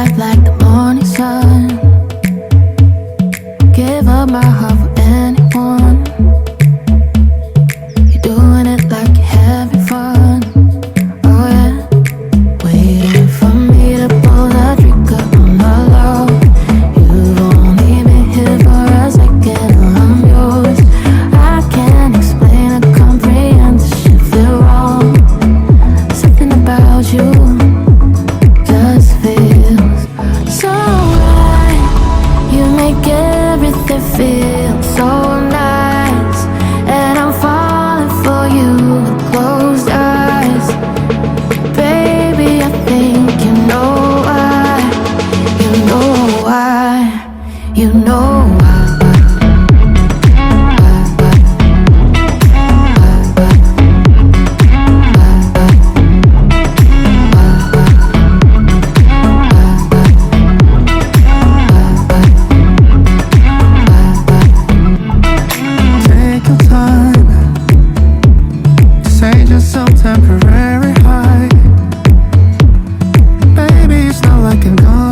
bright like the morning sun. Give up my heart for anyone. You're doing it like you're having fun. Oh yeah, waiting for me to pull the trigger on the low. You've only been here for a second, and I'm yours. I can't explain or comprehend this shit feel wrong. Something about you just feels so right. You make everything feel so nice, and I'm falling for you with closed eyes. Baby, I think you know why. You know why. You know why. Take your time, say just some temporary high. Baby, it's not like I'm gone.